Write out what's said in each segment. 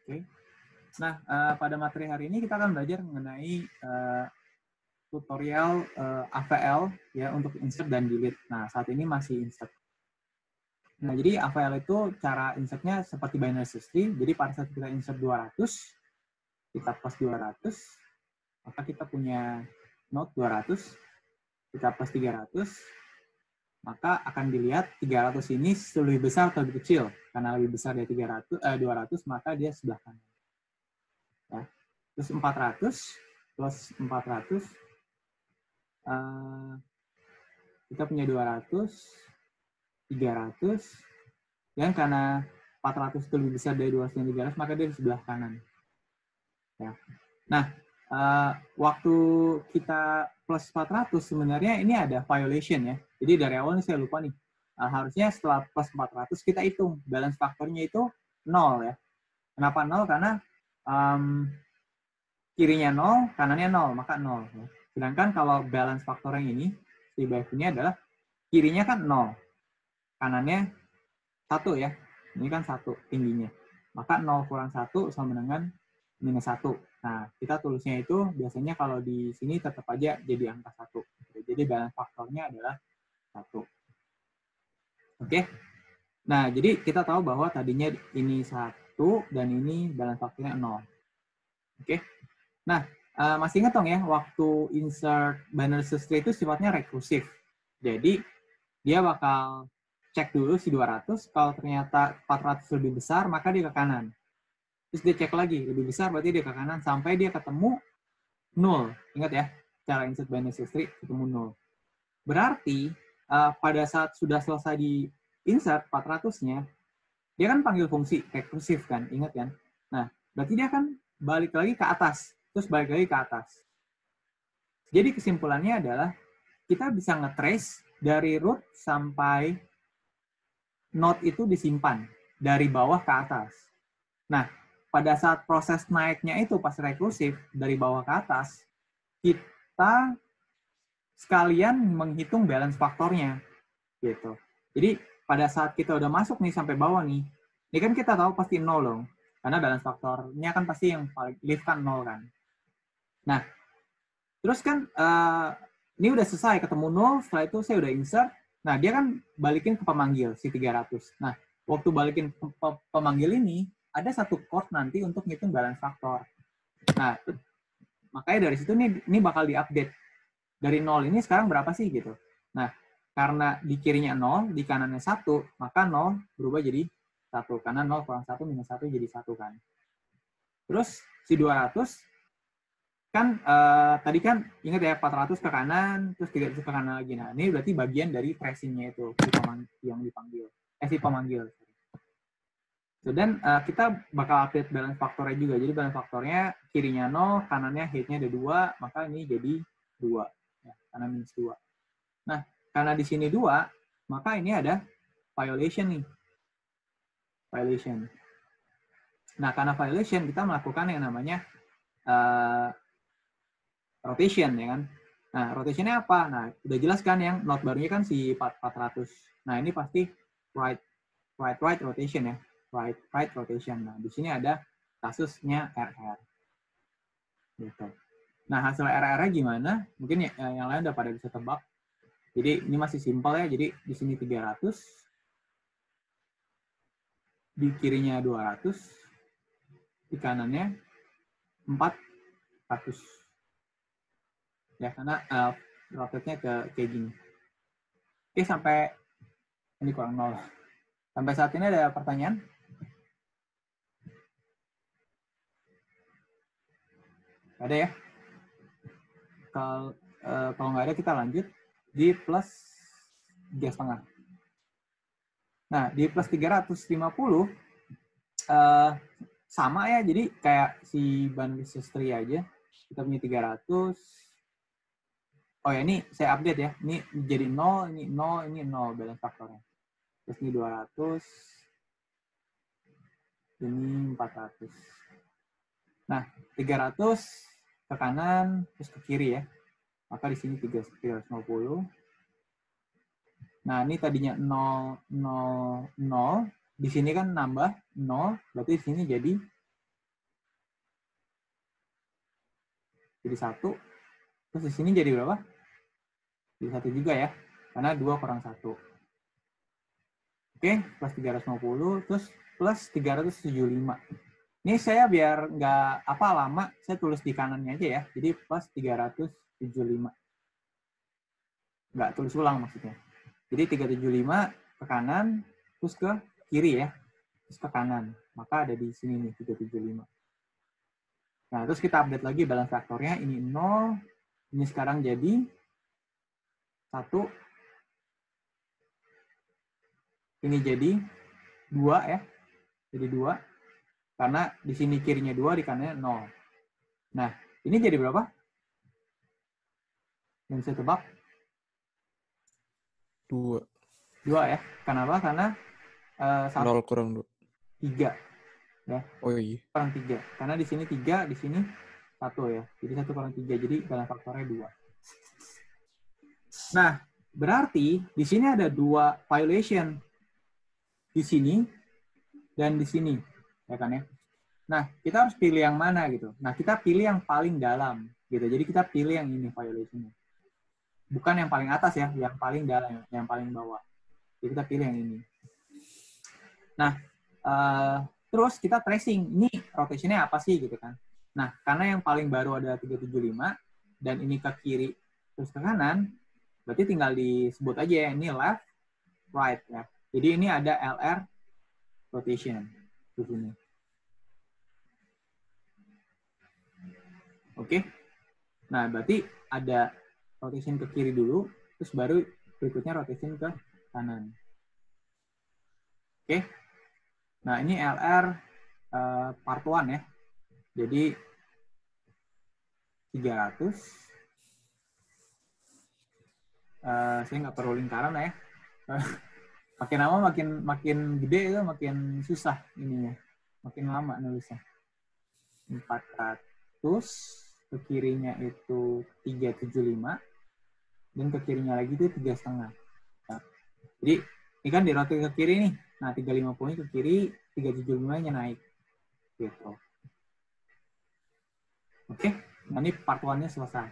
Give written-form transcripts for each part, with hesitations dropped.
Oke. Nah, pada materi hari ini kita akan belajar mengenai tutorial AVL ya untuk insert dan delete. Nah, saat ini masih insert. Nah, jadi AVL itu cara insertnya seperti binary search tree. Jadi pada saat kita insert 200, kita plus 200, maka kita punya node 200, kita plus 300, maka akan dilihat 300 ini lebih besar atau lebih kecil. Karena lebih besar dari 200, maka dia sebelah kanan. Ya. Terus 400 plus 400, kita punya 200, 300, dan karena 400 itu lebih besar dari 200 dan 300, maka dia di sebelah kanan. Ya. Nah, waktu kita plus 400, sebenarnya ini ada violation ya. Jadi dari awal ini saya lupa nih. Harusnya setelah plus 400 kita hitung balance faktornya itu 0 ya. Kenapa 0? Karena kirinya 0, kanannya 0, maka 0. Ya. Sedangkan kalau balance faktor yang ini, si BF ini adalah kirinya kan 0, kanannya 1 ya. Ini kan 1 tingginya. Maka 0 kurang 1 sama dengan minus 1. Nah, kita tulisnya itu biasanya kalau di sini tetap aja jadi angka 1. Jadi balance faktornya adalah 1. Oke. Nah, jadi kita tahu bahwa tadinya ini 1 dan ini balance faktornya 0. Oke. Nah, masih ingat dong ya, waktu insert binary search tree itu sifatnya rekursif. Jadi, dia bakal cek dulu si 200, kalau ternyata 400 lebih besar, maka dia ke kanan. Terus dia cek lagi, lebih besar berarti dia ke kanan, sampai dia ketemu 0. Ingat ya, cara insert binary search tree ketemu 0. Berarti, pada saat sudah selesai di insert 400-nya, dia kan panggil fungsi rekursif kan, ingat kan? Nah, berarti dia akan balik lagi ke atas, terus balik lagi ke atas. Jadi kesimpulannya adalah kita bisa nge-trace dari root sampai node itu disimpan dari bawah ke atas. Nah, pada saat proses naiknya itu pas rekursif dari bawah ke atas, kita sekalian menghitung balance faktornya gitu. Jadi pada saat kita udah masuk nih sampai bawah nih, ini kan kita tahu pasti 0 dong. Karena balance faktornya kan pasti yang paling leave kan 0 kan. Nah, terus kan ini udah selesai ketemu 0, setelah itu saya udah insert. Nah, dia kan balikin ke pemanggil si 300. Nah, waktu balikin ke pemanggil ini ada satu chord nanti untuk ngitung balance faktor. Nah, makanya dari situ ini bakal diupdate. Dari 0 ini sekarang berapa sih gitu. Nah, karena di kirinya 0, di kanannya 1, maka 0 berubah jadi 1. Karena 0 kurang 1 minus 1 jadi 1 kan. Terus si 200 kan tadi kan ingat ya 400 ke kanan, terus 300 ke kanan lagi. Nah, ini berarti bagian dari tracing-nya itu yang dipanggil. Si pemanggil. So, dan kita bakal update balance faktornya juga. Jadi balance faktornya kirinya 0, kanannya head-nya ada 2, maka ini jadi 2. Ya, karena minus 2. Nah, karena di sini 2, maka ini ada violation nih. Violation. Nah, karena violation, kita melakukan yang namanya rotation, ya kan? Nah, rotationnya apa? Nah, udah jelas kan yang node barunya kan si 400. Nah, ini pasti right rotation ya. Right rotation. Nah, di sini ada kasusnya RR. Gitu. Nah, hasil RR-nya gimana? Mungkin yang lain udah pada bisa tebak. Jadi, ini masih simpel ya. Jadi, di sini 300. Di kirinya 200. Di kanannya 400. Ya, karena rotate-nya kayak gini. Oke, sampai ini kurang 0. Sampai saat ini ada pertanyaan? Ada ya? Kalau nggak ada, kita lanjut di plus 3,5. Nah, di plus 350 sama ya, jadi kayak si binary search tree aja. Kita punya 300. Oh ya, ini saya update ya. Ini jadi 0, ini 0, ini 0 balance faktornya. Terus ini 200. Ini 400. Nah, 300 ke kanan, terus ke kiri ya. Maka di sini 350. Nah, ini tadinya 0, 0, 0. Di sini kan nambah 0, berarti di sini jadi jadi 1. Terus di sini jadi berapa? Jadi 1 juga ya, karena 2 kurang 1. Oke, plus 350, terus plus 375. Ini saya biar nggak apa lama, saya tulis di kanannya aja ya. Jadi plus 375. Nggak tulis ulang maksudnya. Jadi 375 ke kanan, terus ke kiri ya. Terus ke kanan. Maka ada di sini nih, 375. Nah, terus kita update lagi balance faktornya. Ini 0. Ini sekarang jadi 1. Ini jadi 2 ya. Jadi 2. Karena di sini kirinya 2, di kanannya 0. Nah, ini jadi berapa? Yang saya tebak? 2. 2 ya. Kenapa? Karena 0 kurang 2. 3. Ya. Oh iya. Kurang 3. Karena di sini 3, di sini 1 ya. Jadi 1 kurang 3. Jadi balance faktornya 2. Nah, berarti di sini ada 2 violation. Di sini dan di sini. Ya kan ya? Nah, kita harus pilih yang mana gitu. Nah, kita pilih yang paling dalam gitu. Jadi kita pilih yang ini violation-nya. Bukan yang paling atas ya, yang paling dalam, yang paling bawah. Jadi kita pilih yang ini. Nah, terus kita tracing. Ini rotation-nya apa sih gitu kan. Nah, karena yang paling baru ada 375 dan ini ke kiri terus ke kanan, berarti tinggal disebut aja ya, ini left, right ya. Jadi ini ada LR rotation di sini. Oke. Nah, berarti ada rotation ke kiri dulu, terus baru berikutnya rotation ke kanan. Oke. Nah, ini LR part 1 ya. Jadi 300. Saya nggak perlu lingkaran ya. Makin lama makin gede itu makin susah ininya. Makin lama nulisnya. 400. Ke kirinya itu 375 dan ke kirinya lagi itu 3,5. Nah, jadi ini kan dirotate ke kiri nih. Nah, 350 ke kiri, 375-nya naik. Gitu. Oke, nah ini part 1-nya selesai.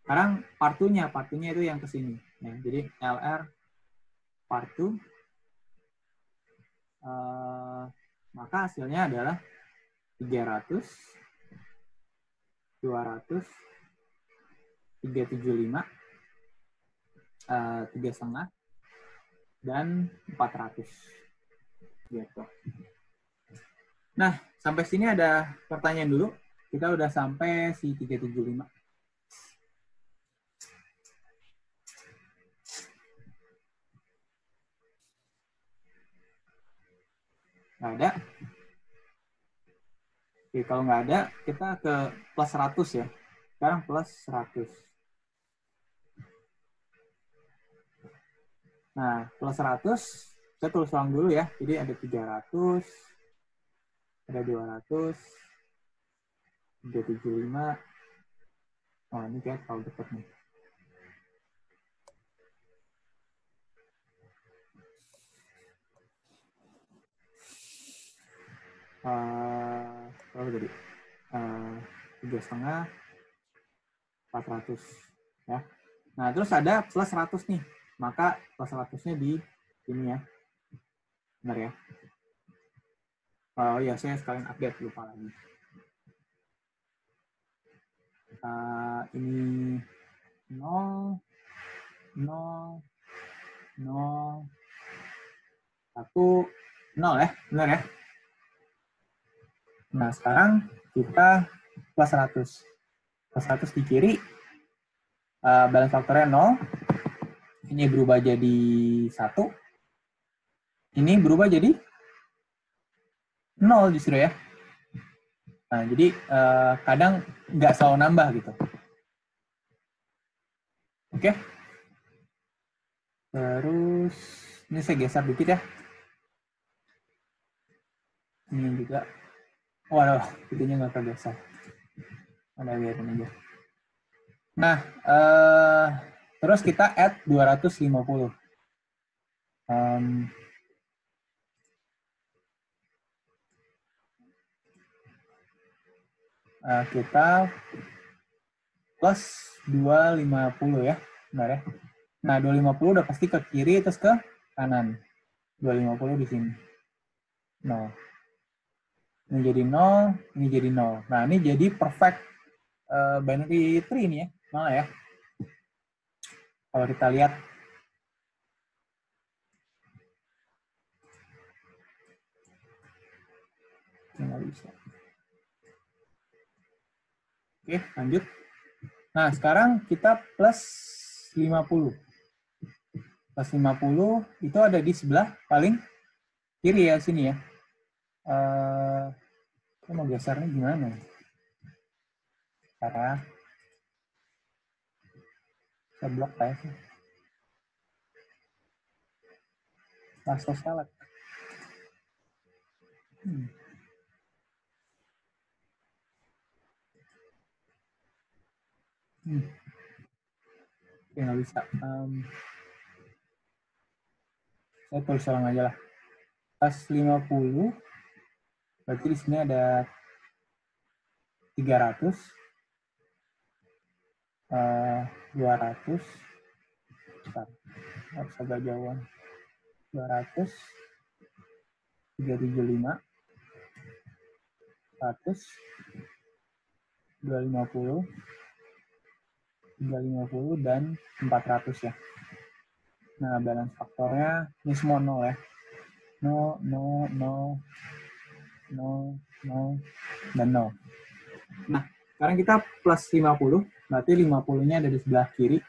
Sekarang part 2-nya itu yang ke sini. Ya, jadi LR part 2 maka hasilnya adalah 300, 200, 375, 3,5, dan 400. Gitu. Nah, sampai sini ada pertanyaan dulu. Kita udah sampai si 375. Nggak ada. Oke, kalau nggak ada, kita ke plus 100 ya. Sekarang plus 100. Nah, plus 100, saya tulis ulang dulu ya. Jadi ada 300, ada 200, 375. Oh, ini kayak terlalu dekat nih. Berapa tadi? 3,5, 400 ya. Nah, terus ada plus 100 nih. Maka plus 100-nya di sini ya. Benar ya? Oh ya, saya sekalian update, lupa lagi. Ini 0, 0, 0, 1, 0 ya. Benar ya? Nah, sekarang kita plus 100. Plus 100 di kiri, balance faktornya 0. Ini berubah jadi 1. Ini berubah jadi 0 justru ya. Nah, jadi kadang nggak selalu nambah gitu. Oke. Terus, ini saya geser dikit ya. Ini juga. Waduh, itunya nggak tergeser. Ada biarin aja. Nah, terus kita add 250. Kita plus 250 ya. Benar ya. Nah, 250 udah pasti ke kiri terus ke kanan. 250 di sini. 0. Ini jadi 0, ini jadi 0. Nah, ini jadi perfect binary tree ini ya. Malah ya. Kalau kita lihat. Nggak bisa. Oke, lanjut. Nah, sekarang kita plus 50. Plus 50 itu ada di sebelah paling kiri ya, sini ya. Saya mau gesernya gimana? Cara saya blok aja sih. Lasso select. Oke, nggak bisa. Saya tulis ulang aja lah. Plus 50. Berarti di sini ada 300. 200. Harus agak jauhan. 200. 375. 100. 250. 350 dan 400 ya. Nah, balance faktornya ini semua 0 ya. 0, 0, 0, 0, 0, dan 0. Nah, sekarang kita plus 50, berarti 50-nya ada di sebelah kiri.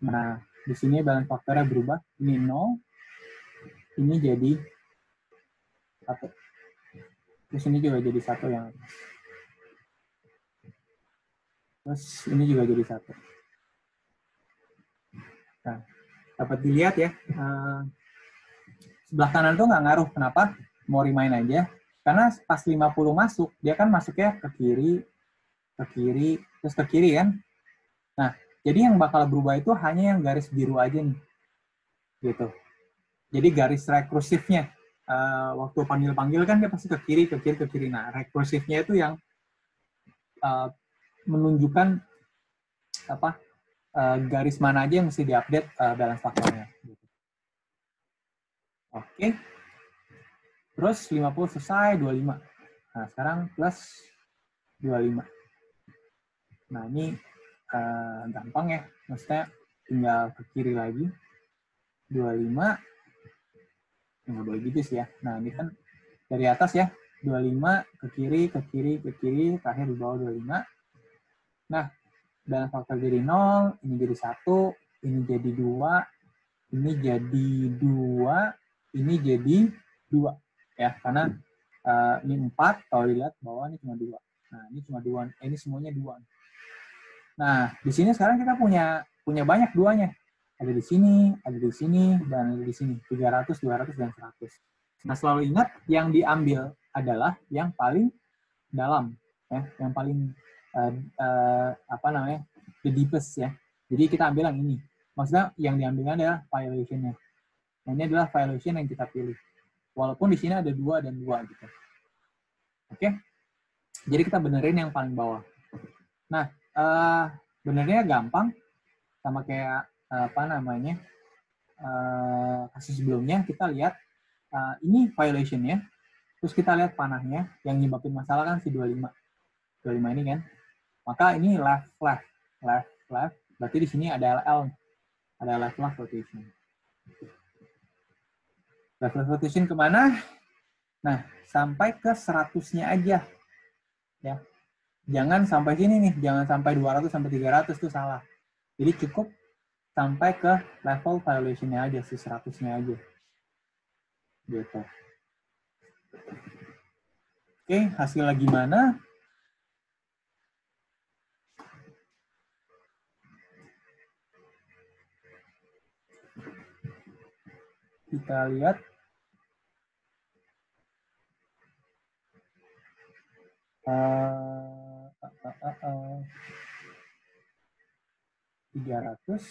Nah, di sini balance faktornya berubah. Ini 0, ini jadi 1. Terus ini juga jadi 1 yang atas. Terus ini juga jadi 1. Nah, dapat dilihat ya, sebelah kanan tuh nggak ngaruh. Kenapa? Mau remind aja. Karena pas 50 masuk, dia kan masuknya ke kiri, terus ke kiri kan. Nah, jadi yang bakal berubah itu hanya yang garis biru aja nih. Gitu. Jadi garis rekursifnya. Waktu panggil-panggil kan dia pasti ke kiri, ke kiri, ke kiri. Nah, rekursifnya itu yang menunjukkan apa garis mana aja yang mesti diupdate balance faktornya. Gitu. Oke. Terus 50 selesai, 25. Nah, sekarang plus 25. Nah, ini gampang ya. Maksudnya tinggal ke kiri lagi. 25. Nggak boleh gitu sih ya. Nah, ini kan dari atas ya. 25 ke kiri, ke kiri, ke kiri. Terakhir di bawah 25. Nah, balance faktor jadi 0. Ini jadi 1. Ini jadi 2. Ini jadi 2. Ini jadi 2. Ya, karena ini 4. Kalau dilihat bawah ini cuma 2. Nah, ini cuma 2. Ini semuanya 2. Nah, di sini sekarang kita punya banyak duanya. Ada di sini, dan ada di sini. 300, 200, dan 100. Nah, selalu ingat yang diambil adalah yang paling dalam. Ya, yang paling, the deepest ya. Jadi kita ambil yang ini. Maksudnya yang diambilnya adalah violation-nya. Nah, ini adalah violation yang kita pilih. Walaupun di sini ada 2 dan 2 gitu. Oke? Jadi kita benerin yang paling bawah. Nah, benernya gampang. Sama kayak kasus sebelumnya, kita lihat ini violation-nya, terus kita lihat panahnya, yang nyebabin masalah kan si 25 ini kan, maka ini left, berarti di sini ada LL, ada left rotation. Left rotation kemana? Nah, sampai ke 100-nya aja, ya. Jangan sampai sini nih, jangan sampai 200 sampai 300 itu salah. Jadi cukup sampai ke level violation-nya aja, si 100-nya aja. Gitu. Oke, hasilnya gimana? Kita lihat. Uh, 300,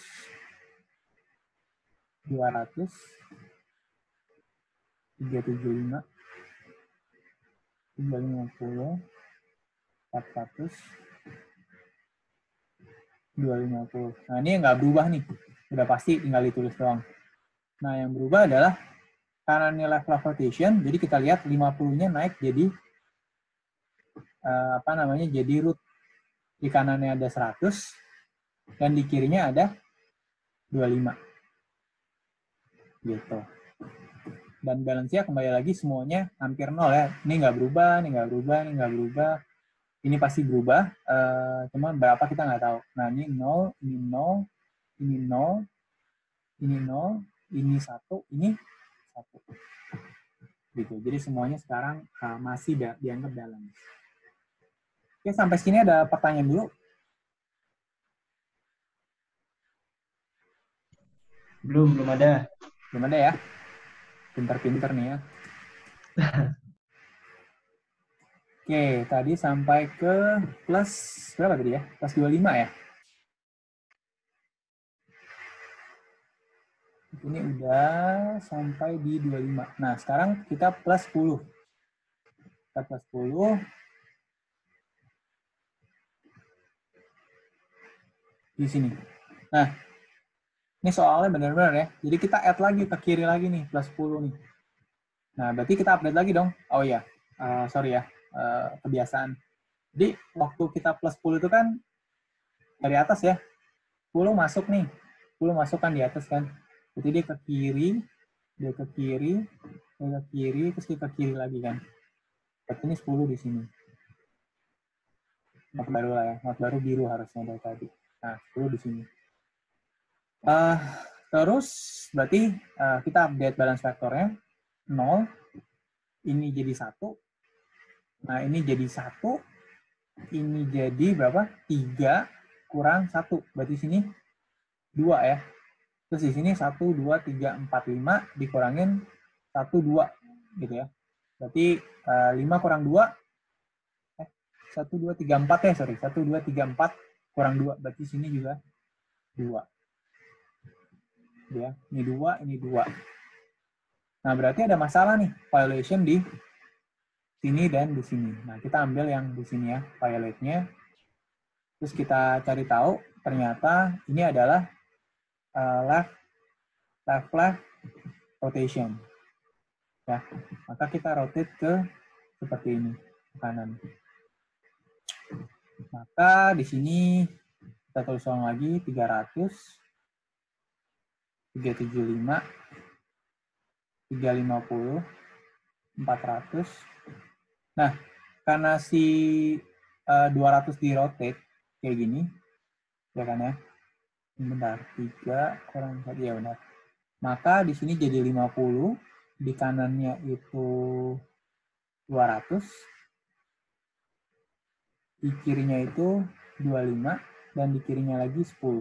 200, 375, 350, 400, 250. Nah, ini yang nggak berubah nih. Udah pasti tinggal ditulis doang. Nah, yang berubah adalah karena ini left rotation, jadi kita lihat 50-nya naik jadi jadi root. Di kanannya ada 100 dan di kirinya ada 25. Gitu. Dan balance-nya kembali lagi semuanya hampir 0 ya. Ini nggak berubah, ini nggak berubah, ini nggak berubah. Ini pasti berubah, cuma berapa kita nggak tahu. Nah, ini 0, ini 0, ini 0, ini 0, ini 1, ini 1. Gitu. Jadi semuanya sekarang masih dianggap balance. Oke, sampai sini ada pertanyaan dulu. Belum ada. Belum ada ya? Pinter-pinter nih ya. Oke, tadi sampai ke plus berapa tadi ya? Plus 25 ya? Ini udah sampai di 25. Nah, sekarang kita plus 10. Kita plus 10. Di sini. Nah, ini soalnya benar-benar ya. Jadi kita add lagi ke kiri lagi nih, plus 10 nih. Nah, berarti kita update lagi dong. Oh iya, sorry ya, kebiasaan. Jadi, waktu kita plus 10 itu kan dari atas ya. 10 masuk nih. 10 masuk kan di atas kan. Jadi dia ke kiri, dia ke kiri, terus dia ke kiri lagi kan. Berarti ini 10 di sini. Not baru lah ya, not baru biru harusnya dari tadi. Nah, 10 di sini. Terus berarti kita update balance vektornya 0, ini jadi 1. Nah, ini jadi 1, ini jadi berapa? 3 kurang 1. Berarti sini 2 ya. Terus di sini 1, 2, 3, 4, 5 dikurangin 1, 2 gitu ya. Berarti 5 kurang 2 1, 2, 3, 4 ya, sorry. 1, 2, 3, 4 kurang 2. Berarti sini juga 2. Ya, ini 2, ini 2. Nah, berarti ada masalah nih, violation di sini dan di sini. Nah, kita ambil yang di sini ya, violate-nya. Terus kita cari tahu, ternyata ini adalah left rotation. Ya, maka kita rotate ke seperti ini, ke kanan. Maka di sini kita tulis ulang lagi 300, 375, 350, 400. Nah, karena si 200 di rotate kayak gini, ya kan ya. Bentar, 3 kurang 1, ya benar. Maka di sini jadi 50, di kanannya itu 200, di kirinya itu 25, dan di kirinya lagi 10.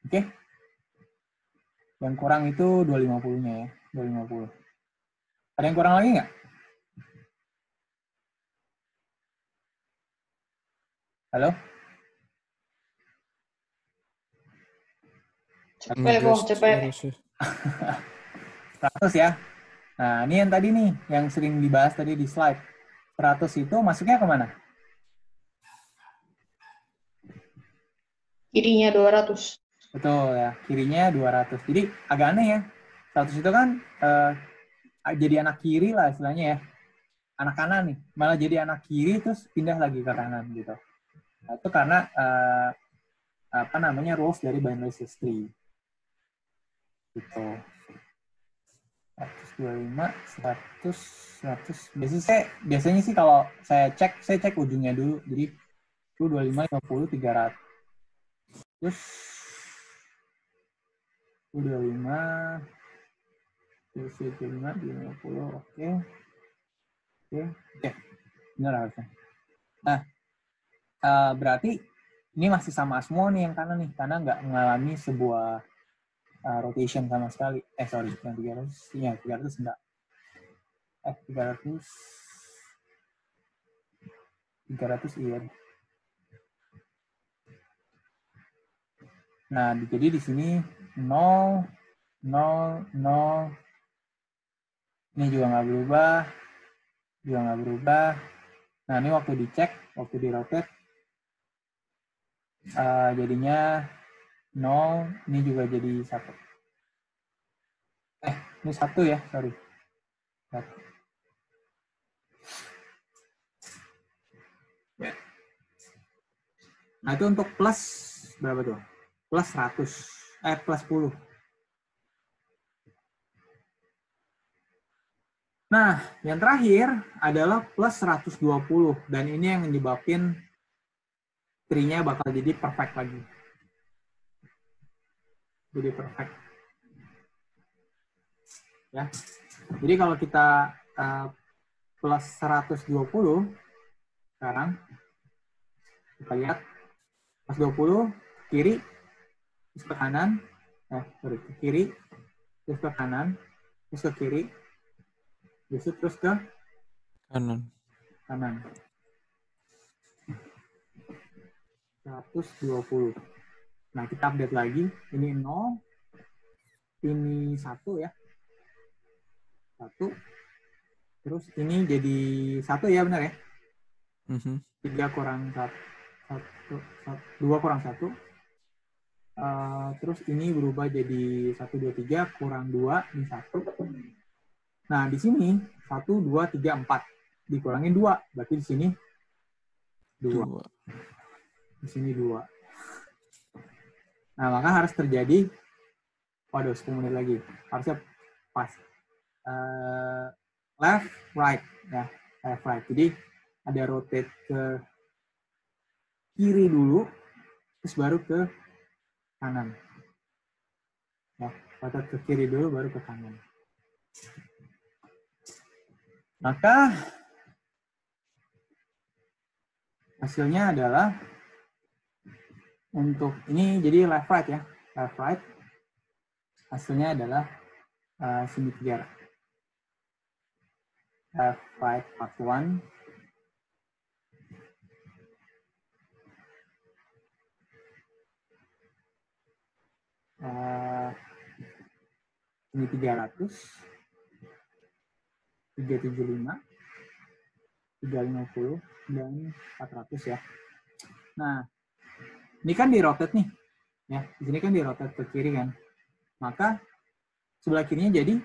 Oke? Yang kurang itu 250-nya ya, 250. Ada yang kurang lagi nggak? Halo? Cepet kok, cepet. 100 ya. Nah, ini yang tadi nih, yang sering dibahas tadi di slide. 100 itu masuknya kemana? Kirinya 200. Betul ya, kirinya 200. Jadi agak aneh ya. 100 itu kan jadi anak kiri lah istilahnya ya. Anak kanan nih. Malah jadi anak kiri terus pindah lagi ke kanan gitu. Nah, itu karena rules dari binary search tree. Gitu. 125, 100. Biasanya sih kalau saya cek ujungnya dulu. Jadi 25, 50, 300. Terus 25, 25, 50, oke. Oke, benar harusnya. Nah, berarti ini masih sama semua nih yang kanan nih, karena nggak mengalami sebuah rotation sama sekali. Sorry, yang 300, ya 300 enggak. 300 iya. Nah, jadi di sini 0, 0, 0. Ini juga nggak berubah. Nah, ini waktu dicek, waktu di rotate, Jadinya 0, ini juga jadi 1. Ini 1 ya, sorry. 1. Ya. Nah, itu untuk plus berapa tuh? Plus 100. Plus 10. Nah, yang terakhir adalah plus 120. Dan ini yang menyebabkan tree-nya bakal jadi perfect lagi. Jadi perfect. Ya. Jadi kalau kita plus 120, sekarang kita lihat plus 20 kiri, terus ke kanan, ke kiri, terus ke kanan, terus ke kiri, terus ke kanan. 120. Nah, kita update lagi. Ini 0, ini 1 ya. 1. Terus ini jadi 1 ya, benar ya? 3 kurang 1. 2 kurang 1. Terus ini berubah jadi 1, 2, 3 kurang 2, ini 1. Nah, di sini 1, 2, 3, 4. Dikurangin 2. Berarti di sini 2. Di sini 2. Nah, maka harus terjadi, waduh, 10 menit lagi. Harusnya pas. Left, right. Ya, left, right. Jadi, ada rotate ke kiri dulu, terus baru ke kanan. Ya, rotate ke kiri dulu, baru ke kanan. Maka, hasilnya adalah, untuk ini jadi left, right ya. Left, right. Hasilnya adalah sini 3. Left, right, part 1. Ini 300, 375, 350, dan 400 ya. Nah, ini kan di rotate nih. Ya, di sini kan di rotate ke kiri kan. Maka sebelah kirinya jadi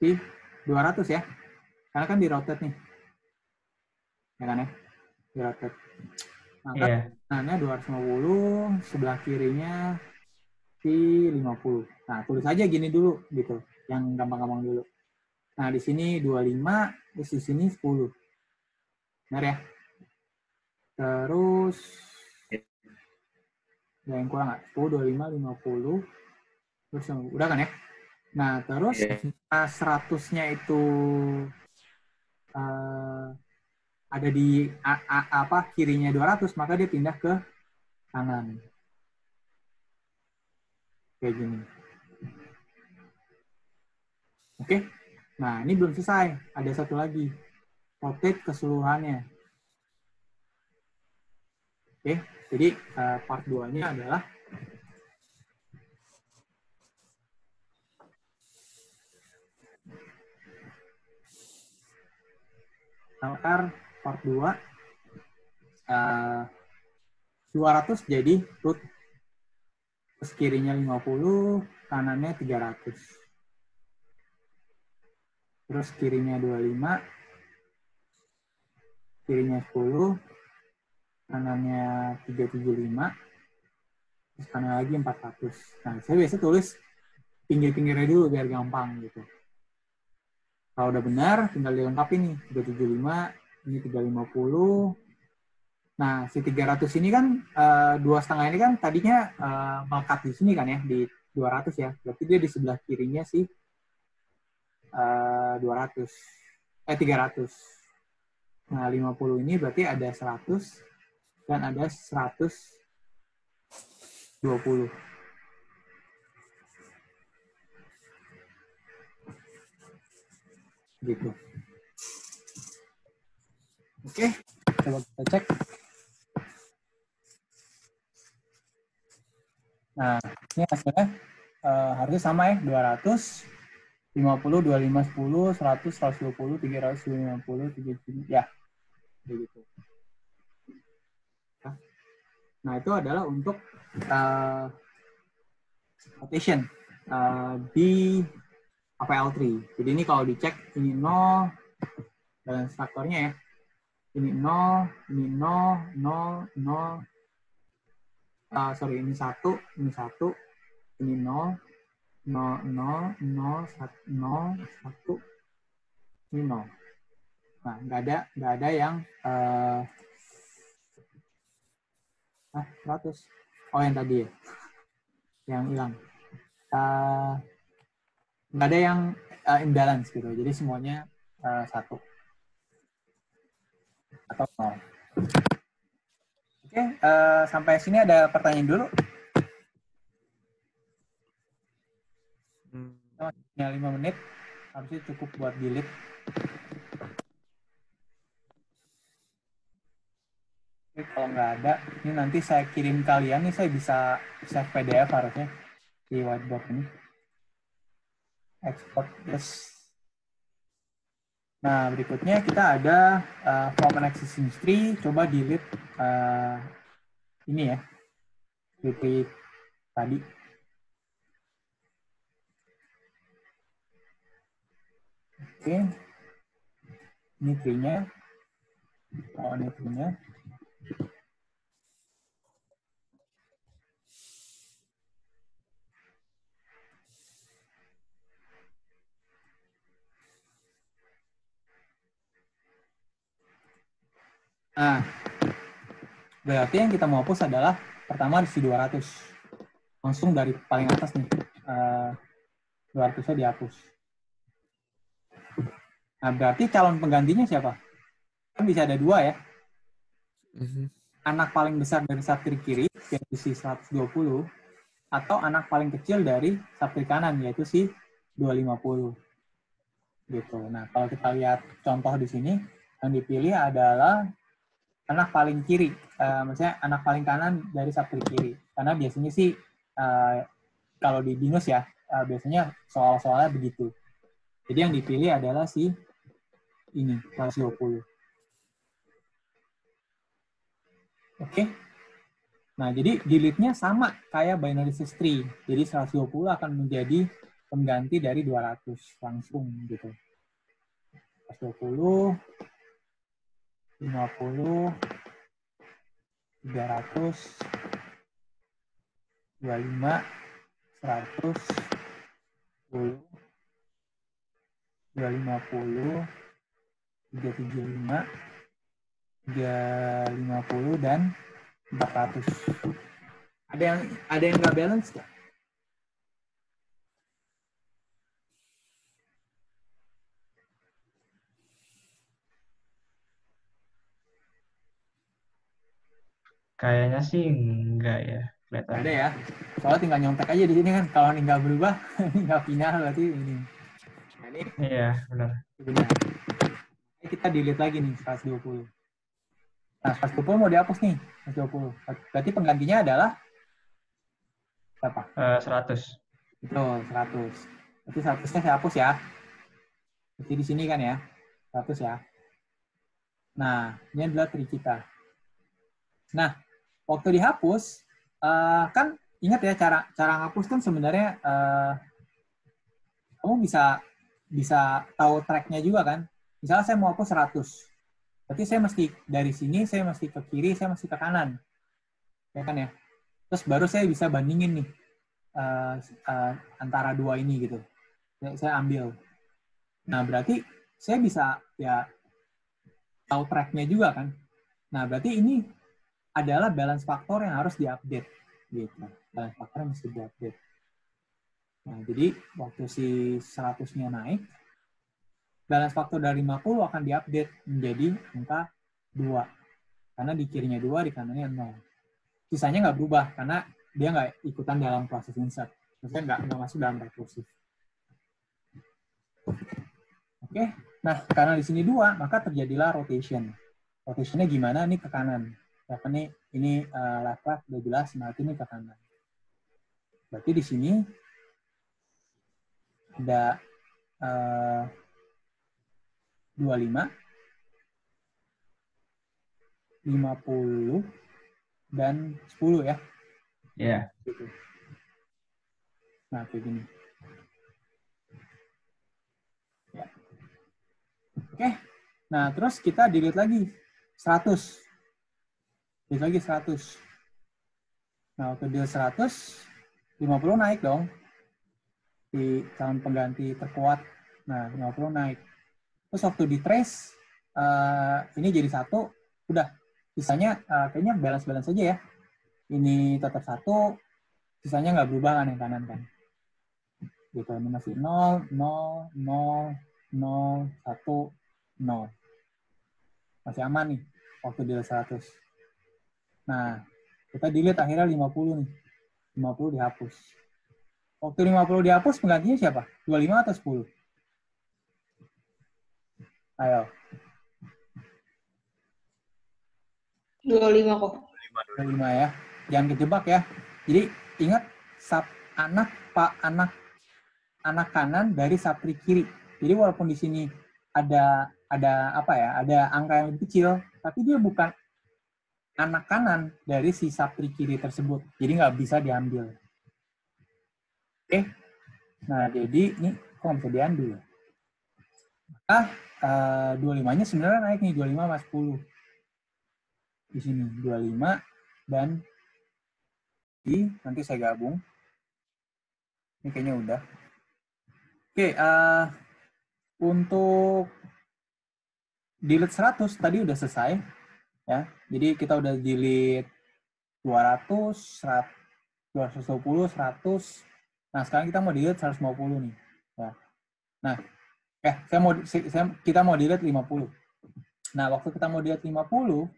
di 200 ya. Karena kan di rotate nih. Ya kan ya? Di rotate. Maka kanannya 250, sebelah kirinya di 50. Nah, tulis aja gini dulu gitu. Yang gampang-gampang dulu. Nah, di sini 25, terus di sini 10. Benar ya? Terus ada yang kurang nggak? 10, 25, 50. Terus udah kan ya? Nah, terus 100-nya itu ada di kirinya 200, maka dia pindah ke kanan. Kayak gini. Oke? Nah, ini belum selesai. Ada satu lagi. Rotate keseluruhannya. Oke? Jadi, part 2-nya adalah part 2 200 jadi root, terus kirinya 50, kanannya 300. Terus kirinya 25, kirinya 10, kanannya 375, terus kanan lagi 400. Nah, saya biasa tulis pinggir-pinggirnya dulu biar gampang gitu. Kalau udah benar, tinggal dilengkapi nih. 375, ini 350. Nah, si 300 ini kan, 2,5 ini kan tadinya melekat di sini kan ya, di 200 ya. Berarti dia di sebelah kirinya si 300. Nah, 50 ini berarti ada 100 dan ada 120. Gitu. Oke, coba kita cek. Nah, ini hasilnya harusnya sama ya, 200, 50, 25, 10, 100, 120, 300, 250, 300, ya. Begitu. Nah, itu adalah untuk rotation di APL3. Jadi ini kalau dicek, ini 0, balance faktornya ya. Ini 0, ini 0, 0, 0. Sorry, ini 1, ini 1, ini 0, 0, 0, 0, 1, ini 0. Nah, nggak ada yang 100. Oh, yang tadi ya, yang hilang. Nggak ada yang imbalance gitu. Jadi semuanya 1 atau 0. Oke, sampai sini ada pertanyaan dulu. Hanya 5 menit, harusnya cukup buat delete. Oke, kalau nggak ada, ini nanti saya kirim kalian, nih saya bisa save PDF harusnya di whiteboard ini. Export, yes. Nah, berikutnya kita ada from an existing tree, coba delete ini ya, delete tadi. Oke, ini tree-nya. Oh, ini tree-nya. Nah, berarti yang kita mau hapus adalah pertama di 200. Langsung dari paling atas nih. 200-nya dihapus. Nah, berarti calon penggantinya siapa? Kan bisa ada 2 ya. Anak paling besar dari subtree kiri, yaitu si 120, atau anak paling kecil dari subtree kanan, yaitu si 250. Gitu. Nah, kalau kita lihat contoh di sini, yang dipilih adalah anak paling kiri, maksudnya anak paling kanan dari subtree kiri. Karena biasanya sih kalau di binus ya, biasanya soal-soalnya begitu. Jadi yang dipilih adalah si ini 120. Oke. Nah, jadi delete-nya sama kayak binary search tree. Jadi 120 akan menjadi pengganti dari 200 langsung gitu. 120, 50, 300, 25, 100, 10, 250, 375, 350, dan 400. Ada yang nggak balance nggak? Kayaknya sih enggak ya. Nggak ada ya. Soalnya tinggal nyontek aja di sini kan. Kalau ini nggak berubah, ini nggak final berarti ini. Nah, ini Iya, benar. benar. Ini kita delete lagi nih 120. Nah, 120 mau dihapus nih, 120. Berarti penggantinya adalah berapa? 100. Betul, 100. Berarti 100-nya saya hapus ya. Berarti di sini kan ya, 100 ya. Nah, ini adalah tree kita. Nah, waktu dihapus, kan ingat ya cara ngapus kan sebenarnya kamu bisa tahu tracknya juga kan. Misalnya saya mau hapus 100. Berarti saya mesti dari sini, saya mesti ke kiri, saya mesti ke kanan. Ya kan ya. Terus baru saya bisa bandingin nih antara dua ini gitu. Saya ambil. Nah, berarti saya bisa ya tahu tracknya juga kan. Nah, berarti ini adalah balance faktor yang harus diupdate. Gitu. Balance faktor yang mesti diupdate. Nah, jadi waktu si 100-nya naik, balance faktor dari 50 akan diupdate menjadi angka 2. Karena di kirinya 2, di kanannya 0. Sisanya nggak berubah, karena dia nggak ikutan dalam proses insert. Maksudnya nggak masuk dalam rekursif. Oke, nah karena di sini 2, maka terjadilah rotation. Rotationnya gimana? Ini ke kanan. Ya, ini left udah jelas, nah ini ke kanan. Berarti di sini ada 25, 50, dan 10 ya. Ya. Gitu. Nah, kayak gini. Ya. Oke. Nah, terus kita delete lagi 100. Delete lagi 100. Nah, waktu delete 100, 50 naik dong. Di calon pengganti terkuat. Nah, 50 naik. Terus waktu di trace, ini jadi 1, udah. Sisanya kayaknya balance-balance aja ya. Ini tetap 1, sisanya nggak berubah kan yang kanan kan. Gitu, ini masih 0, 0, 0, 0, 1, 0. Masih aman nih waktu delete 100. Nah, kita delete akhirnya 50 nih. 50 dihapus. Waktu 50 dihapus, penggantinya siapa? 25 atau 10? Ayo. 25 kok. 25 ya. Jangan kejebak ya. Jadi ingat anak kanan dari subtree kiri. Jadi walaupun di sini ada apa ya? Ada angka yang lebih kecil, tapi dia bukan anak kanan dari si subtree kiri tersebut. Jadi nggak bisa diambil. Oke. Nah, jadi ini kok nggak bisa diambil ya? 25-nya sebenarnya naik nih, 25 sama 10. Di sini 25 dan nanti saya gabung. Ini kayaknya udah. Oke, untuk delete 100 tadi udah selesai ya. Jadi kita udah delete 200, 220, 100. Nah, sekarang kita mau delete 150 nih. Ya. Nah, kita mau delete 50. Nah, waktu kita mau delete 50,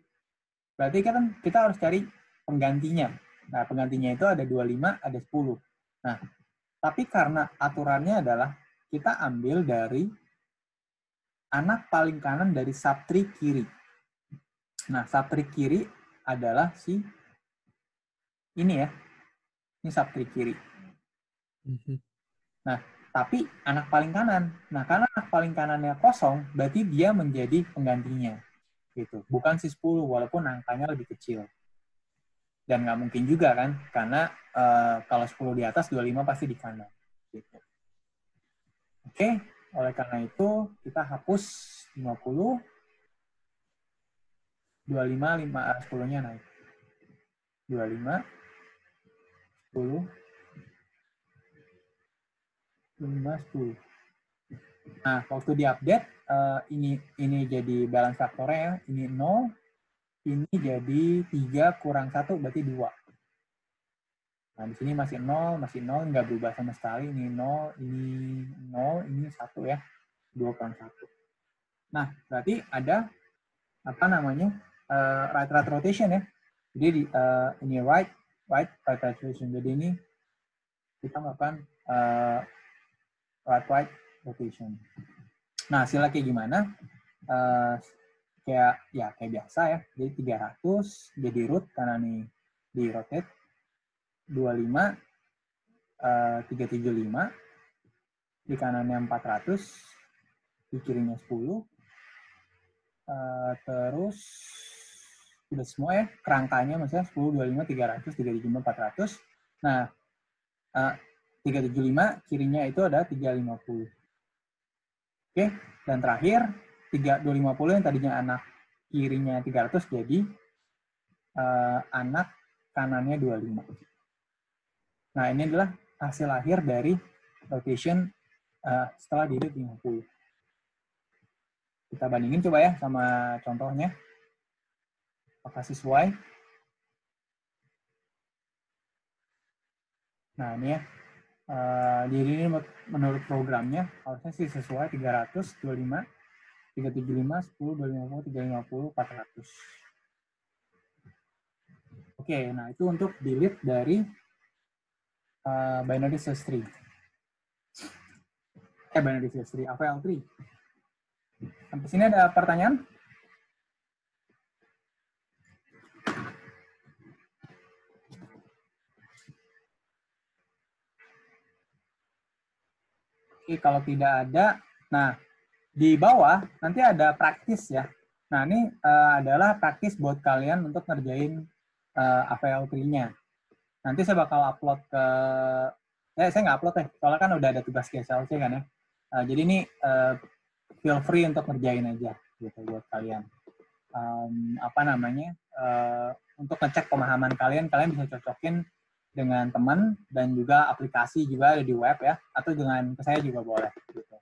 berarti kan kita harus cari penggantinya. Nah, penggantinya itu ada 25, ada 10. Nah, tapi karena aturannya adalah kita ambil dari anak paling kanan dari subtree kiri. Nah, subtree kiri adalah si ini ya. Ini subtree kiri. Nah, tapi anak paling kanan. Nah, karena anak paling kanannya kosong, berarti dia menjadi penggantinya. Gitu. Bukan si 10, walaupun angkanya lebih kecil. Dan nggak mungkin juga kan, karena kalau 10 di atas, 25 pasti di kanan. Gitu. Oke, oleh karena itu kita hapus 50, 25, 10-nya naik. 25, 10, 5, 10. Nah, waktu diupdate, ini jadi balance faktornya, ini 0, ini jadi 3 kurang 1, berarti 2. Nah, di sini masih 0, nggak berubah sama sekali. Ini 0, ini 0, ini 1 ya. 2 kurang 1. Nah, berarti ada, apa namanya, right rotation ya. Jadi ini right rotation. Jadi ini kita melakukan right rotation. Nah, hasilnya kayak gimana? Kayak biasa ya. Jadi 300 jadi root karena nih di rotate. 25 375 di kanannya 400, di kirinya 10. Terus udah semua ya, kerangkanya maksudnya 10, 25, 300, 375, 400. Nah, 375 kirinya itu ada 350. Oke, dan terakhir 250 yang tadinya anak kirinya 300 jadi anak kanannya 25. Nah, ini adalah hasil akhir dari rotation setelah delete 50. Kita bandingin coba ya sama contohnya. Apakah sesuai? Nah, ini ya. Jadi ini menurut programnya harusnya sih sesuai 300, 25, 375, 10, 250, 350, 400. Oke, nah itu untuk delete dari binary search tree. Binary search tree, AVL3. Sampai sini ada pertanyaan? Oke, kalau tidak ada, nah di bawah nanti ada praktis ya. Nah ini adalah praktis buat kalian untuk ngerjain AVL tree-nya. Nanti saya bakal upload ke, saya nggak upload soalnya kan udah ada tugas GSLC kan ya. Jadi ini feel free untuk ngerjain aja gitu buat kalian. Untuk ngecek pemahaman kalian bisa cocokin dengan teman dan juga aplikasi juga ada di web ya, atau dengan ke saya juga boleh gitu.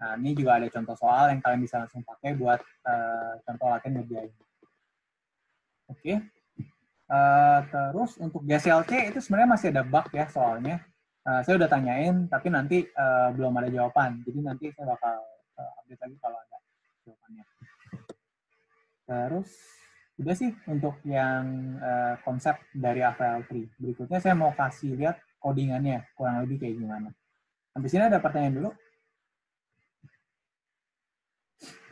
Nah, ini juga ada contoh soal yang kalian bisa langsung pakai buat contoh latihan ngerjain. Oke. Terus untuk GSLC itu sebenarnya masih ada bug ya soalnya. Saya udah tanyain, tapi nanti belum ada jawaban. Jadi nanti saya bakal update lagi kalau ada jawabannya. Terus, udah sih untuk yang konsep dari AVL3. Berikutnya saya mau kasih lihat codingannya, kurang lebih kayak gimana. Sampai sini ada pertanyaan dulu?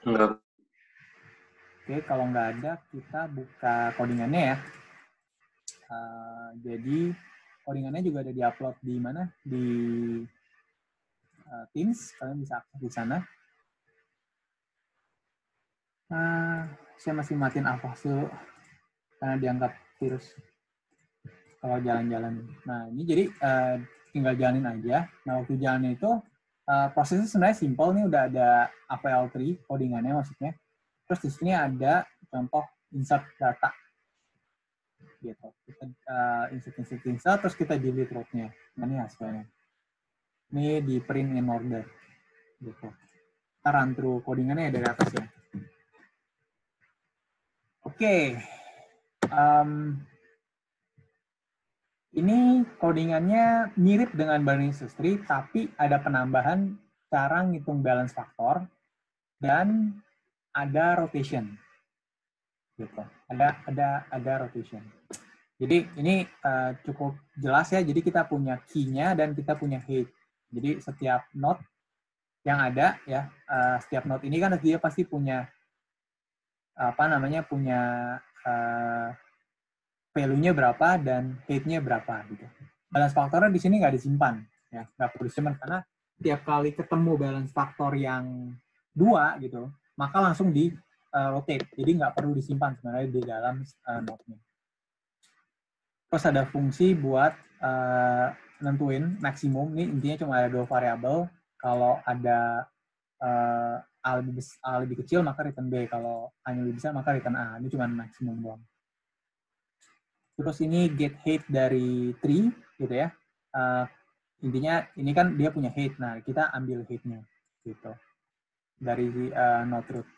Enggak. Oke, kalau nggak ada, kita buka codingannya ya. Jadi codingannya juga ada di-upload di mana? Di Teams, kalian bisa akses di sana. Saya masih matiin Avast dulu karena dianggap virus kalau jalan-jalan. Nah, ini jadi tinggal jalanin aja. Nah, waktu jalanin itu prosesnya sebenarnya simple nih, udah ada AVL3 codingannya maksudnya. Terus di sini ada contoh insert data. Gitu. Kita insert, terus kita delete row-nya. Nah, ini hasilnya. Ini di print in order. Gitu. Kita run through codingannya dari atas ya. Oke. Ini codingannya mirip dengan binary search tree, tapi ada penambahan cara ngitung balance factor dan ada rotation. Gitu. Ada rotation. Jadi ini cukup jelas ya. Jadi kita punya key-nya dan kita punya head. Jadi setiap node yang ada ya, setiap node ini kan dia pasti punya punya value-nya berapa dan head-nya berapa gitu. Balance faktornya di sini nggak disimpan ya, nggak perlu disimpan karena tiap kali ketemu balance faktor yang 2 gitu, maka langsung di rotate. Jadi nggak perlu disimpan sebenarnya di dalam node-nya. Terus ada fungsi buat nentuin maksimum. Ini intinya cuma ada 2 variabel. Kalau ada A lebih kecil, maka return B. Kalau A-nya lebih besar, maka return A. Ini cuma maksimum doang. Terus ini get height dari tree, gitu ya. Intinya ini kan dia punya height. Nah, kita ambil height-nya, gitu. Dari node root.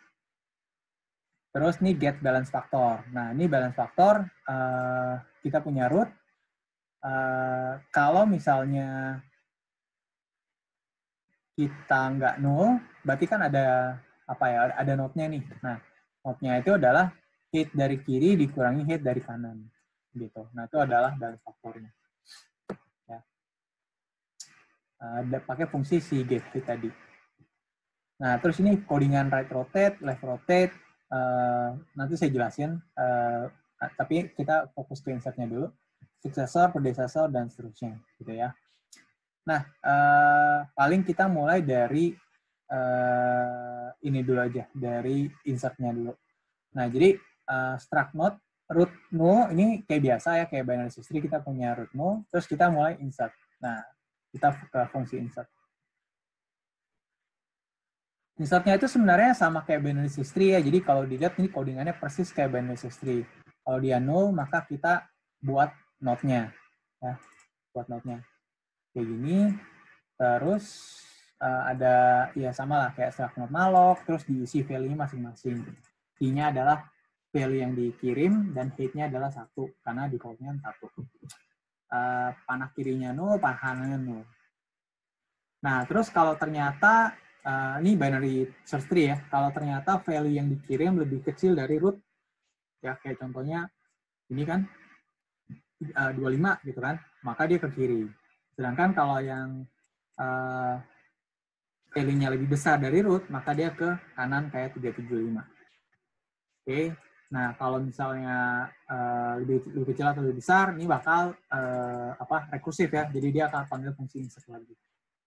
Terus nih get balance factor. Nah, ini balance factor kita punya root. Kalau misalnya kita nggak null, berarti kan ada ada node-nya nih. Nah, node-nya itu adalah head dari kiri dikurangi head dari kanan, gitu. Nah, itu adalah balance faktornya. Ya. Pakai fungsi si get head tadi. Nah, terus ini codingan right rotate, left rotate. Nanti saya jelasin, tapi kita fokus ke insertnya dulu. Successor, predecessor, dan seterusnya, gitu ya. Nah, paling kita mulai dari ini dulu aja, dari insertnya dulu. Nah, jadi struct node, root null, ini kayak biasa ya, kayak binary search tree, kita punya root null, terus kita mulai insert. Nah, kita ke fungsi insert. Insertnya itu sebenarnya sama kayak binary search tree ya, jadi kalau dilihat ini codingannya persis kayak binary search tree. Kalau dia null, maka kita buat node-nya. Ya, buat node-nya. Kayak gini, terus ada ya sama lah kayak struct node malloc, terus diisi value-nya masing-masing. Key-nya adalah value yang dikirim dan head-nya adalah 1 karena default-nya 1. Panah kirinya 0, panah kanannya 0. Nah, terus kalau ternyata ini binary search tree ya, kalau ternyata value yang dikirim lebih kecil dari root, ya kayak contohnya ini kan 25 gitu kan, maka dia ke kiri. Sedangkan kalau yang value-nya lebih besar dari root, maka dia ke kanan kayak 375. Oke, nah kalau misalnya lebih kecil atau lebih besar, ini bakal rekursif ya, jadi dia akan panggil fungsi insert lagi.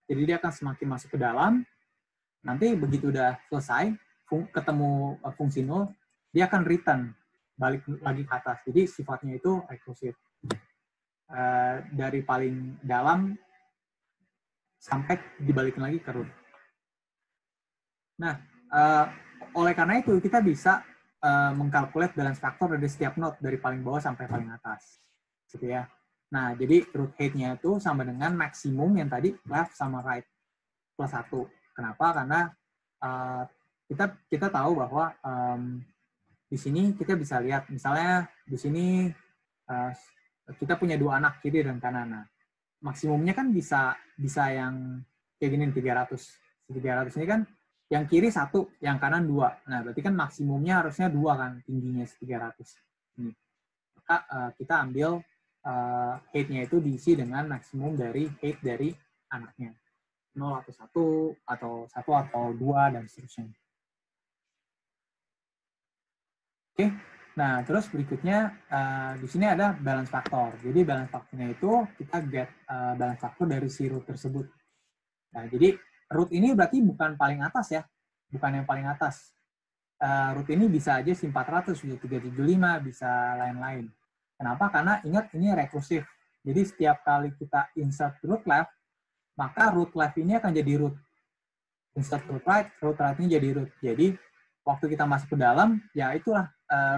Jadi dia akan semakin masuk ke dalam, nanti begitu udah selesai, ketemu fungsi null, dia akan return balik lagi ke atas. Jadi sifatnya itu rekursif. Dari paling dalam sampai dibalikin lagi ke root. Nah, oleh karena itu kita bisa mengkalkulate balance factor dari setiap node dari paling bawah sampai paling atas, gitu ya. Nah, jadi root height-nya itu sama dengan maksimum yang tadi left sama right plus 1. Kenapa? Karena kita tahu bahwa di sini kita bisa lihat, misalnya di sini kita punya dua anak kiri dan kanan. Nah, maksimumnya kan bisa yang kayak gini 300. 300 ini kan yang kiri 1, yang kanan 2. Nah, berarti kan maksimumnya harusnya 2 kan tingginya 300. Ini. Maka kita ambil height-nya itu diisi dengan maksimum dari height dari anaknya. 0 atau 1 atau 2 dan seterusnya. Oke. Nah, terus berikutnya di sini ada balance factor. Jadi balance factornya itu kita get balance factor dari si root tersebut. Nah, jadi root ini berarti bukan paling atas ya, bukan yang paling atas. Root ini bisa aja si 400, bisa 375, bisa lain-lain. Kenapa? Karena ingat ini rekursif. Jadi setiap kali kita insert root left, maka root left ini akan jadi root. Insert root right ini jadi root. Jadi waktu kita masuk ke dalam, ya itulah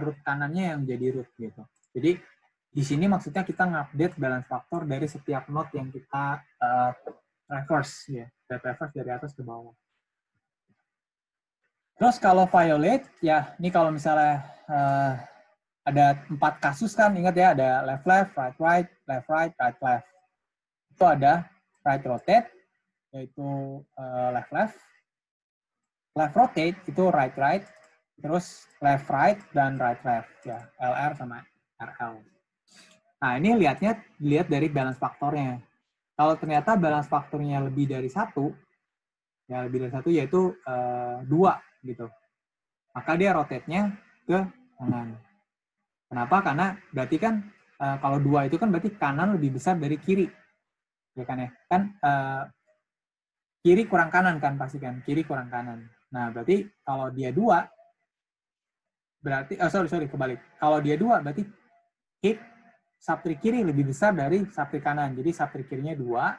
root kanannya yang jadi root gitu. Jadi di sini maksudnya kita ngupdate balance factor dari setiap node yang kita reverse ya, reverse dari atas ke bawah. Terus kalau violate, ya ini kalau misalnya ada 4 kasus kan, ingat ya, ada left left, right right, left right, right left. Itu ada right rotate, yaitu left left, left rotate itu right right, terus left right dan right left ya, LR sama RL. Nah ini lihat dari balance faktornya. Kalau ternyata balance faktornya lebih dari 1, ya lebih dari 1 yaitu 2 gitu, maka dia rotate-nya ke kanan. Kenapa? Karena berarti kan kalau 2 itu kan berarti kanan lebih besar dari kiri, ya kan ya? Kan kiri kurang kanan kan pasti kan, kiri kurang kanan. Nah berarti kalau dia 2 berarti kebalik. Kalau dia 2 berarti hit subtree kiri lebih besar dari subtree kanan. Jadi subtree kirinya 2,